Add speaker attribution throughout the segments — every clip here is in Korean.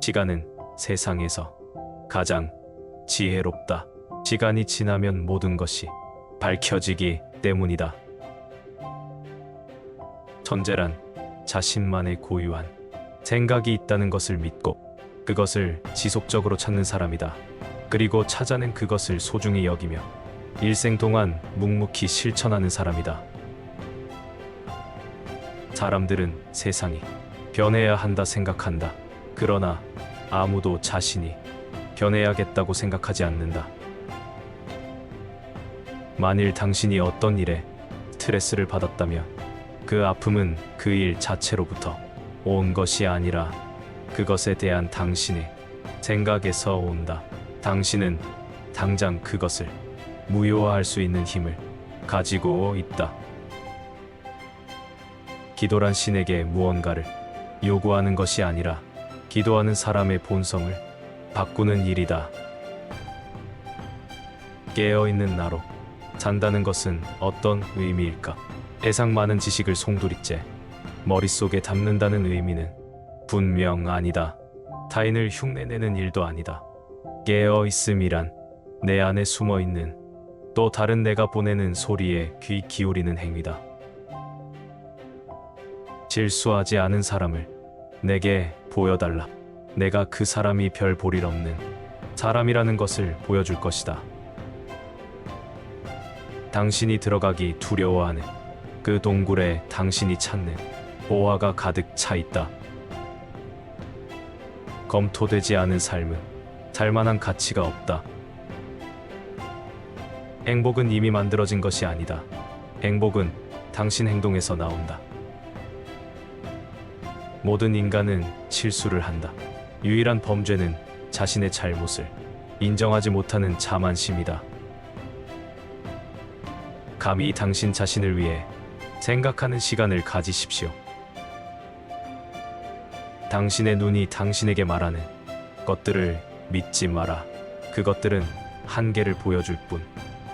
Speaker 1: 시간은 세상에서 가장 지혜롭다. 시간이 지나면 모든 것이 밝혀지기 때문이다. 천재란 자신만의 고유한 생각이 있다는 것을 믿고 그것을 지속적으로 찾는 사람이다. 그리고 찾아낸 그것을 소중히 여기며 일생 동안 묵묵히 실천하는 사람이다. 사람들은 세상이 변해야 한다 생각한다. 그러나 아무도 자신이 변해야겠다고 생각하지 않는다. 만일 당신이 어떤 일에 스트레스를 받았다면 그 아픔은 그 일 자체로부터 온 것이 아니라 그것에 대한 당신의 생각에서 온다. 당신은 당장 그것을 무효화할 수 있는 힘을 가지고 있다. 기도란 신에게 무언가를 요구하는 것이 아니라 기도하는 사람의 본성을 바꾸는 일이다. 깨어있는 나로 산다는 것은 어떤 의미일까? 세상 많은 지식을 송두리째 머릿속에 담는다는 의미는 분명 아니다. 타인을 흉내내는 일도 아니다. 깨어있음이란 내 안에 숨어있는 또 다른 내가 보내는 소리에 귀 기울이는 행위다. 실수하지 않은 사람을 내게 보여달라. 내가 그 사람이 별 볼일 없는 사람이라는 것을 보여줄 것이다. 당신이 들어가기 두려워하는 그 동굴에 당신이 찾는 보화가 가득 차 있다. 검토되지 않은 삶은 살만한 가치가 없다. 행복은 이미 만들어진 것이 아니다. 행복은 당신 행동에서 나온다. 모든 인간은 실수를 한다. 유일한 범죄는 자신의 잘못을 인정하지 못하는 자만심이다. 감히 당신 자신을 위해 생각하는 시간을 가지십시오. 당신의 눈이 당신에게 말하는 것들을 믿지 마라. 그것들은 한계를 보여줄 뿐.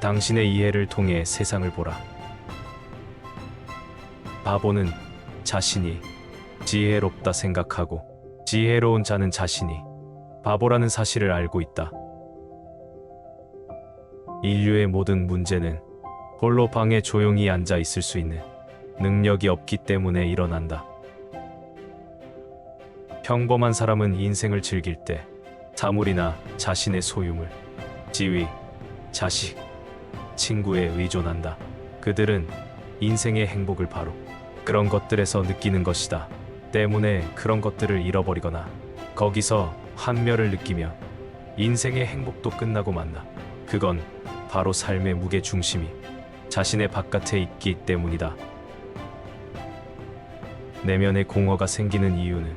Speaker 1: 당신의 이해를 통해 세상을 보라. 바보는 자신이 지혜롭다 생각하고 지혜로운 자는 자신이 바보라는 사실을 알고 있다. 인류의 모든 문제는 홀로 방에 조용히 앉아 있을 수 있는 능력이 없기 때문에 일어난다. 평범한 사람은 인생을 즐길 때 사물이나 자신의 소유물, 지위, 자식, 친구에 의존한다. 그들은 인생의 행복을 바로 그런 것들에서 느끼는 것이다. 때문에 그런 것들을 잃어버리거나 거기서 환멸을 느끼며 인생의 행복도 끝나고 만다. 그건 바로 삶의 무게중심이 자신의 바깥에 있기 때문이다. 내면의 공허가 생기는 이유는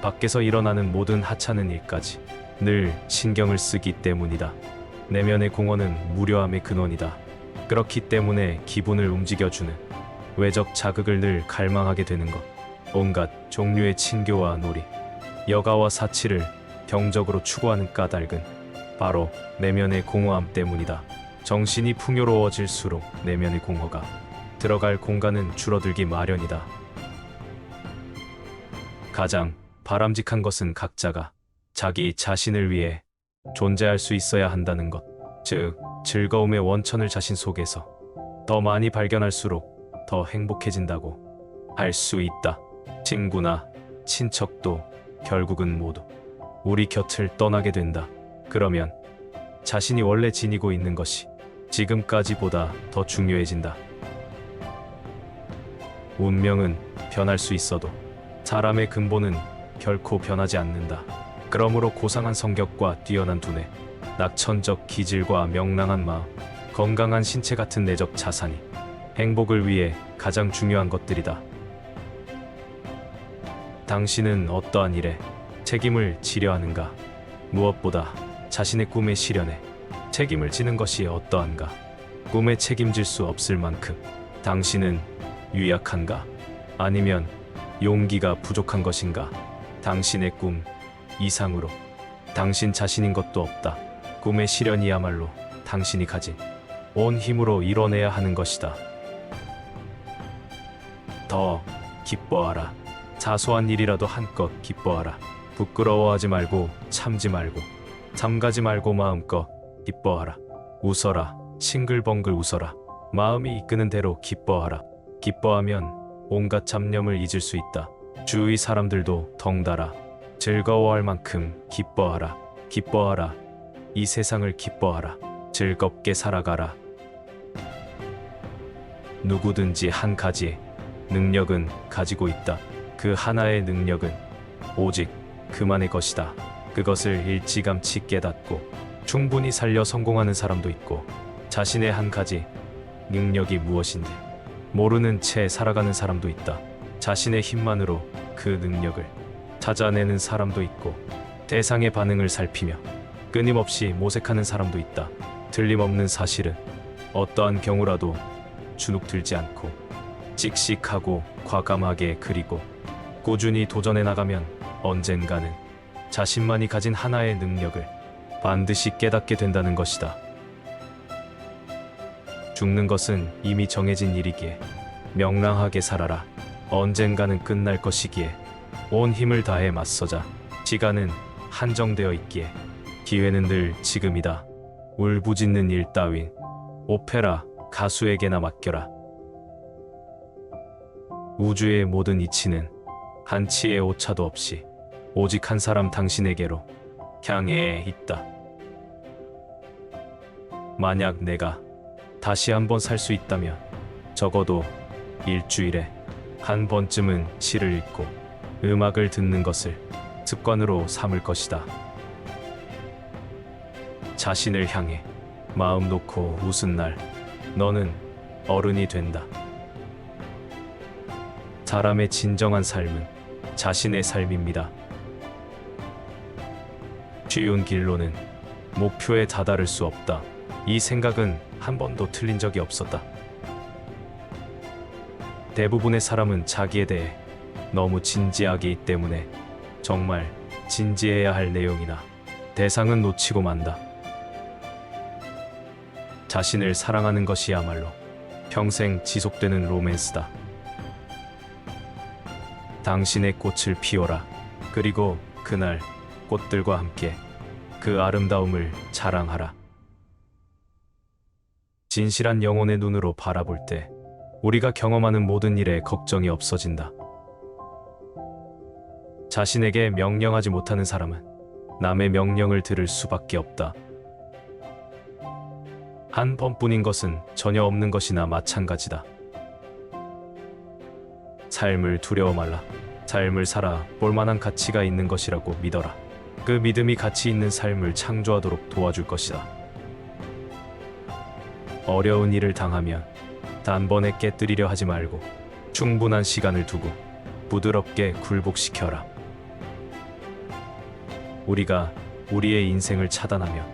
Speaker 1: 밖에서 일어나는 모든 하찮은 일까지 늘 신경을 쓰기 때문이다. 내면의 공허는 무료함의 근원이다. 그렇기 때문에 기분을 움직여주는 외적 자극을 늘 갈망하게 되는 것. 온갖 종류의 친교와 놀이, 여가와 사치를 병적으로 추구하는 까닭은 바로 내면의 공허함 때문이다. 정신이 풍요로워질수록 내면의 공허가 들어갈 공간은 줄어들기 마련이다. 가장 바람직한 것은 각자가 자기 자신을 위해 존재할 수 있어야 한다는 것. 즉, 즐거움의 원천을 자신 속에서 더 많이 발견할수록 더 행복해진다고 할 수 있다. 친구나 친척도 결국은 모두 우리 곁을 떠나게 된다. 그러면 자신이 원래 지니고 있는 것이 지금까지보다 더 중요해진다. 운명은 변할 수 있어도 사람의 근본은 결코 변하지 않는다. 그러므로 고상한 성격과 뛰어난 두뇌, 낙천적 기질과 명랑한 마음, 건강한 신체 같은 내적 자산이 행복을 위해 가장 중요한 것들이다. 당신은 어떠한 일에 책임을 지려 하는가? 무엇보다 자신의 꿈의 실현에 책임을 지는 것이 어떠한가? 꿈에 책임질 수 없을 만큼 당신은 유약한가? 아니면 용기가 부족한 것인가? 당신의 꿈 이상으로 당신 자신인 것도 없다. 꿈의 실현이야말로 당신이 가진 온 힘으로 이뤄내야 하는 것이다. 더 기뻐하라. 사소한 일이라도 한껏 기뻐하라. 부끄러워하지 말고 참지 말고 삼가지 말고 마음껏 기뻐하라. 웃어라. 싱글벙글 웃어라. 마음이 이끄는 대로 기뻐하라. 기뻐하면 온갖 잡념을 잊을 수 있다. 주위 사람들도 덩달아 즐거워할 만큼 기뻐하라. 기뻐하라. 이 세상을 기뻐하라. 즐겁게 살아가라. 누구든지 한 가지의 능력은 가지고 있다. 그 하나의 능력은 오직 그만의 것이다. 그것을 일찌감치 깨닫고 충분히 살려 성공하는 사람도 있고, 자신의 한 가지 능력이 무엇인지 모르는 채 살아가는 사람도 있다. 자신의 힘만으로 그 능력을 찾아내는 사람도 있고, 대상의 반응을 살피며 끊임없이 모색하는 사람도 있다. 틀림없는 사실은 어떠한 경우라도 주눅들지 않고 씩씩하고 과감하게, 그리고 꾸준히 도전해 나가면 언젠가는 자신만이 가진 하나의 능력을 반드시 깨닫게 된다는 것이다. 죽는 것은 이미 정해진 일이기에 명랑하게 살아라. 언젠가는 끝날 것이기에 온 힘을 다해 맞서자. 시간은 한정되어 있기에 기회는 늘 지금이다. 울부짖는 일 따윈 오페라 가수에게나 맡겨라. 우주의 모든 이치는 한치의 오차도 없이 오직 한 사람, 당신에게로 향해 있다. 만약 내가 다시 한번 살 수 있다면 적어도 일주일에 한 번쯤은 시를 읽고 음악을 듣는 것을 습관으로 삼을 것이다. 자신을 향해 마음 놓고 웃은 날 너는 어른이 된다. 사람의 진정한 삶은 자신의 삶입니다. 쉬운 길로는 목표에 다다를 수 없다. 이 생각은 한 번도 틀린 적이 없었다. 대부분의 사람은 자기에 대해 너무 진지하기 때문에 정말 진지해야 할 내용이나 대상은 놓치고 만다. 자신을 사랑하는 것이야말로 평생 지속되는 로맨스다. 당신의 꽃을 피워라. 그리고 그날 꽃들과 함께 그 아름다움을 자랑하라. 진실한 영혼의 눈으로 바라볼 때 우리가 경험하는 모든 일에 걱정이 없어진다. 자신에게 명령하지 못하는 사람은 남의 명령을 들을 수밖에 없다. 한 번뿐인 것은 전혀 없는 것이나 마찬가지다. 삶을 두려워 말라. 삶을 살아 볼만한 가치가 있는 것이라고 믿어라. 그 믿음이 가치 있는 삶을 창조하도록 도와줄 것이다. 어려운 일을 당하면 단번에 깨뜨리려 하지 말고 충분한 시간을 두고 부드럽게 굴복시켜라. 우리가 우리의 인생을 차단하며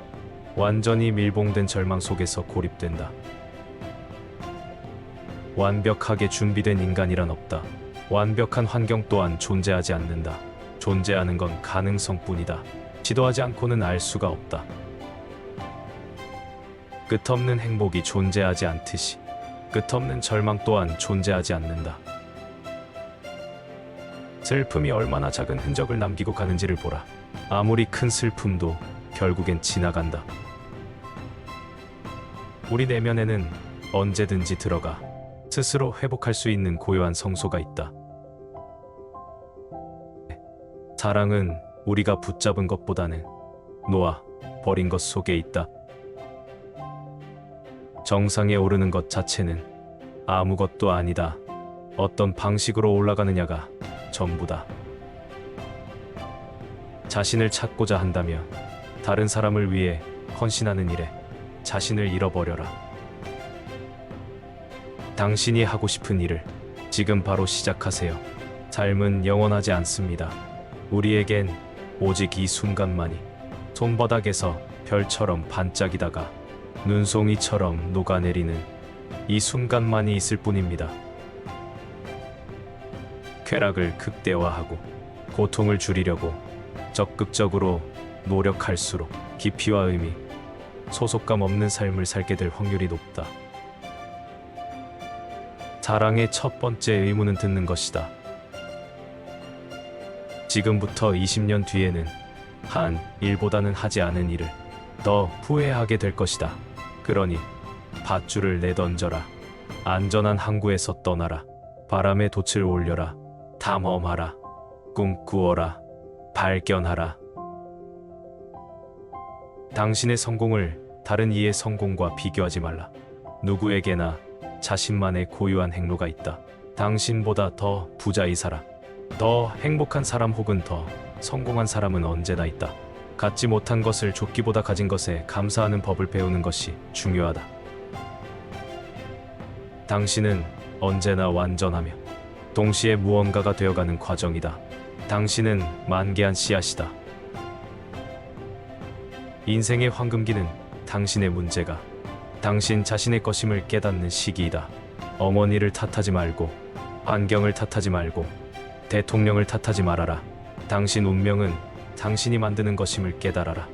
Speaker 1: 완전히 밀봉된 절망 속에서 고립된다. 완벽하게 준비된 인간이란 없다. 완벽한 환경 또한 존재하지 않는다. 존재하는 건 가능성뿐이다. 시도하지 않고는 알 수가 없다. 끝없는 행복이 존재하지 않듯이 끝없는 절망 또한 존재하지 않는다. 슬픔이 얼마나 작은 흔적을 남기고 가는지를 보라. 아무리 큰 슬픔도 결국엔 지나간다. 우리 내면에는 언제든지 들어가 스스로 회복할 수 있는 고요한 성소가 있다. 사랑은 우리가 붙잡은 것보다는 놓아 버린 것 속에 있다. 정상에 오르는 것 자체는 아무것도 아니다. 어떤 방식으로 올라가느냐가 전부다. 자신을 찾고자 한다면 다른 사람을 위해 헌신하는 일에 자신을 잃어버려라. 당신이 하고 싶은 일을 지금 바로 시작하세요. 삶은 영원하지 않습니다. 우리에겐 오직 이 순간만이 손바닥에서 별처럼 반짝이다가 눈송이처럼 녹아내리는 이 순간만이 있을 뿐입니다. 쾌락을 극대화하고 고통을 줄이려고 적극적으로 노력할수록 깊이와 의미, 소속감 없는 삶을 살게 될 확률이 높다. 사랑의 첫 번째 의무는 듣는 것이다. 지금부터 20년 뒤에는 한 일보다는 하지 않은 일을 더 후회하게 될 것이다. 그러니 밧줄을 내던져라. 안전한 항구에서 떠나라. 바람에 돛을 올려라. 탐험하라. 꿈꾸어라. 발견하라. 당신의 성공을 다른 이의 성공과 비교하지 말라. 누구에게나 자신만의 고유한 행로가 있다. 당신보다 더 부자의 사람, 더 행복한 사람 혹은 더 성공한 사람은 언제나 있다. 갖지 못한 것을 줬기보다 가진 것에 감사하는 법을 배우는 것이 중요하다. 당신은 언제나 완전하며 동시에 무언가가 되어가는 과정이다. 당신은 만개한 씨앗이다. 인생의 황금기는 당신의 문제가 당신 자신의 것임을 깨닫는 시기이다. 어머니를 탓하지 말고, 환경을 탓하지 말고, 대통령을 탓하지 말아라. 당신 운명은 당신이 만드는 것임을 깨달아라.